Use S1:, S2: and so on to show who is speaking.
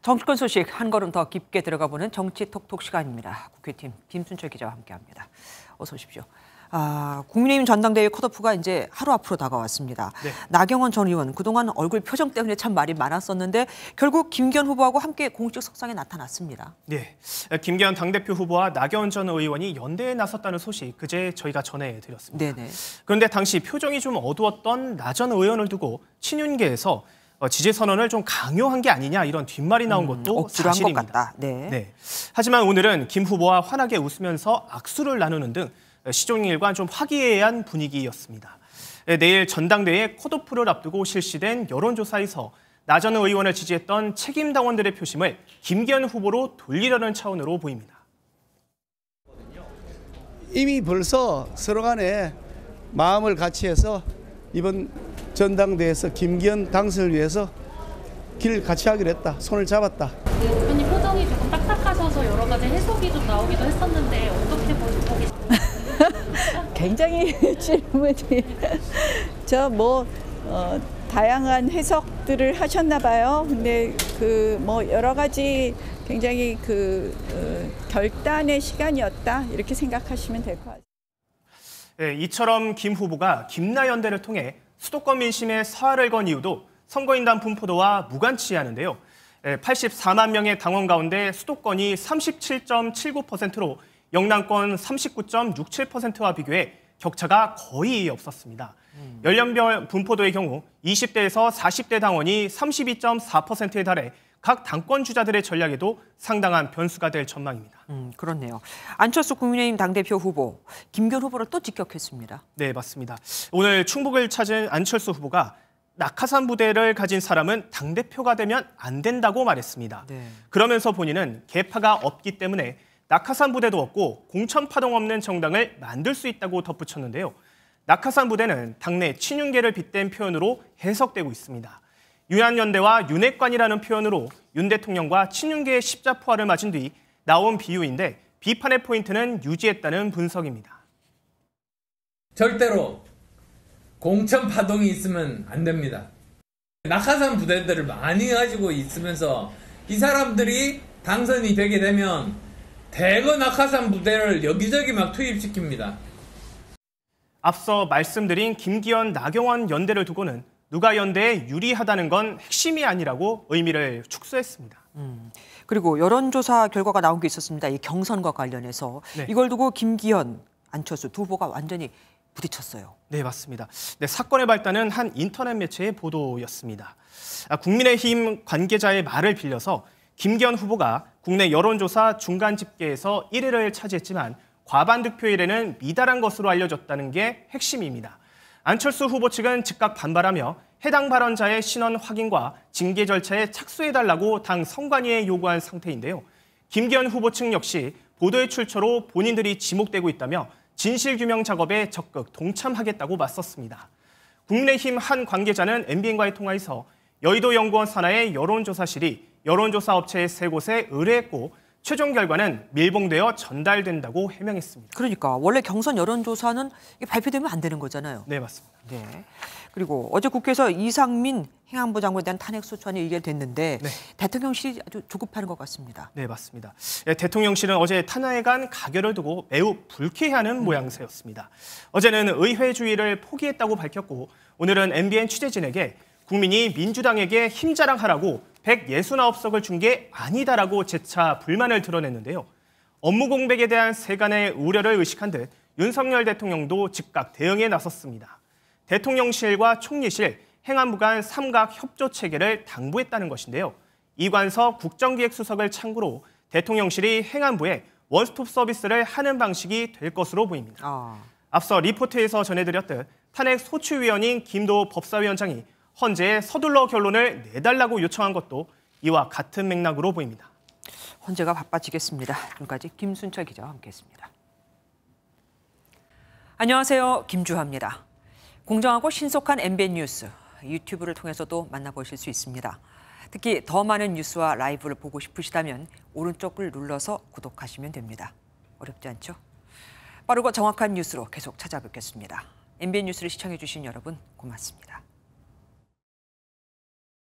S1: 정치권 소식 한 걸음 더 깊게 들어가보는 정치 톡톡 시간입니다. 국회팀 김순철 기자와 함께합니다. 어서 오십시오. 국민의힘 전당대회 컷오프가 이제 하루 앞으로 다가왔습니다. 네. 나경원 전 의원 그동안 얼굴 표정 때문에 참 말이 많았었는데 결국 김기현 후보하고 함께 공식 석상에 나타났습니다.
S2: 네, 김기현 당대표 후보와 나경원 전 의원이 연대에 나섰다는 소식 그제 저희가 전해드렸습니다. 네네. 그런데 당시 표정이 좀 어두웠던 나 전 의원을 두고 친윤계에서 지지 선언을 좀 강요한 게 아니냐 이런 뒷말이 나온 것도 사실입니다.
S1: 것 같다. 네.
S2: 하지만 오늘은 김 후보와 환하게 웃으면서 악수를 나누는 등 시종일관 좀 화기애애한 분위기였습니다. 내일 전당대회 컷오프를 앞두고 실시된 여론조사에서 나 전 의원을 지지했던 책임당원들의 표심을 김기현 후보로 돌리려는 차원으로 보입니다.
S3: 이미 벌써 서로 간에 마음을 같이 해서 이번 전당대회에서 김기현 당선을 위해서 길 같이 하기로 했다. 손을 잡았다.
S4: 네, 대표님 표정이 조금 딱딱하셔서 여러 가지 해석이 좀 나오기도 했었는데 어떻게 보고 계십니까?
S5: 굉장히 질문이 다양한 해석들을 하셨나 봐요. 근데 여러 가지 굉장히 결단의 시간이었다 이렇게 생각하시면 될 것 같아요.
S2: 네, 이처럼 김 후보가 김나연대를 통해 수도권 민심에 사활을 건 이유도 선거인단 분포도와 무관치하는데요. 84만 명의 당원 가운데 수도권이 37.79%로 영남권 39.67%와 비교해 격차가 거의 없었습니다. 연령별 분포도의 경우 20대에서 40대 당원이 32.4%에 달해 각 당권 주자들의 전략에도 상당한 변수가 될 전망입니다.
S1: 그렇네요. 안철수 국민의힘 당대표 후보, 김기현 후보를 또 직격했습니다.
S2: 네, 맞습니다. 오늘 충북을 찾은 안철수 후보가 낙하산 부대를 가진 사람은 당대표가 되면 안 된다고 말했습니다. 네. 그러면서 본인은 계파가 없기 때문에 낙하산 부대도 없고 공천파동 없는 정당을 만들 수 있다고 덧붙였는데요. 낙하산 부대는 당내 친윤계를 빗댄 표현으로 해석되고 있습니다. 윤한연대와 윤핵관이라는 표현으로 윤 대통령과 친윤계의 십자포화를 맞은 뒤 나온 비유인데 비판의 포인트는 유지했다는 분석입니다.
S6: 절대로 공천 파동이 있으면 안 됩니다. 낙하산 부대들을 많이 가지고 있으면서 이 사람들이 당선이 되게 되면 대거 낙하산 부대를 여기저기 막 투입시킵니다.
S2: 앞서 말씀드린 김기현, 나경원 연대를 두고는 누가 연대에 유리하다는 건 핵심이 아니라고 의미를 축소했습니다.
S1: 그리고 여론조사 결과가 나온 게 있었습니다. 이 경선과 관련해서. 네. 이걸 두고 김기현, 안철수 두 후보가 완전히 부딪혔어요.
S2: 네, 맞습니다. 네, 사건의 발단은 한 인터넷 매체의 보도였습니다. 국민의힘 관계자의 말을 빌려서 김기현 후보가 국내 여론조사 중간 집계에서 1위를 차지했지만 과반 득표율에는 미달한 것으로 알려졌다는 게 핵심입니다. 안철수 후보 측은 즉각 반발하며 해당 발언자의 신원 확인과 징계 절차에 착수해달라고 당 선관위에 요구한 상태인데요. 김기현 후보 측 역시 보도의 출처로 본인들이 지목되고 있다며 진실규명 작업에 적극 동참하겠다고 맞섰습니다. 국민의힘 한 관계자는 MBN과의 통화에서 여의도 연구원 산하의 여론조사실이 여론조사 업체 3곳에 의뢰했고 최종 결과는 밀봉되어 전달된다고 해명했습니다.
S1: 그러니까 원래 경선 여론조사는 발표되면 안 되는 거잖아요.
S2: 네, 맞습니다.
S1: 네. 그리고 어제 국회에서 이상민 행안부 장관에 대한 탄핵 소추안이 의결됐는데 네. 대통령실이 아주 조급해하는 것 같습니다.
S2: 네, 맞습니다. 대통령실은 어제 탄핵안 가결을 두고 매우 불쾌해하는 모양새였습니다. 어제는 의회 주의를 포기했다고 밝혔고 오늘은 MBN 취재진에게 국민이 민주당에게 힘자랑하라고 169석을 준 게 아니다라고 재차 불만을 드러냈는데요. 업무 공백에 대한 세간의 우려를 의식한 듯 윤석열 대통령도 즉각 대응에 나섰습니다. 대통령실과 총리실, 행안부 간 삼각 협조 체계를 당부했다는 것인데요. 이관석 국정기획수석을 창구로 대통령실이 행안부에 원스톱 서비스를 하는 방식이 될 것으로 보입니다. 앞서 리포트에서 전해드렸듯 탄핵 소추위원인 김도 법사위원장이 헌재에 서둘러 결론을 내달라고 요청한 것도 이와 같은 맥락으로 보입니다.
S1: 헌재가 바빠지겠습니다. 지금까지 김순철 기자와 함께했습니다. 안녕하세요. 김주하입니다. 공정하고 신속한 MBN 뉴스, 유튜브를 통해서도 만나보실 수 있습니다. 특히 더 많은 뉴스와 라이브를 보고 싶으시다면 오른쪽을 눌러서 구독하시면 됩니다. 어렵지 않죠? 빠르고 정확한 뉴스로 계속 찾아뵙겠습니다. MBN 뉴스를 시청해 주신 여러분 고맙습니다.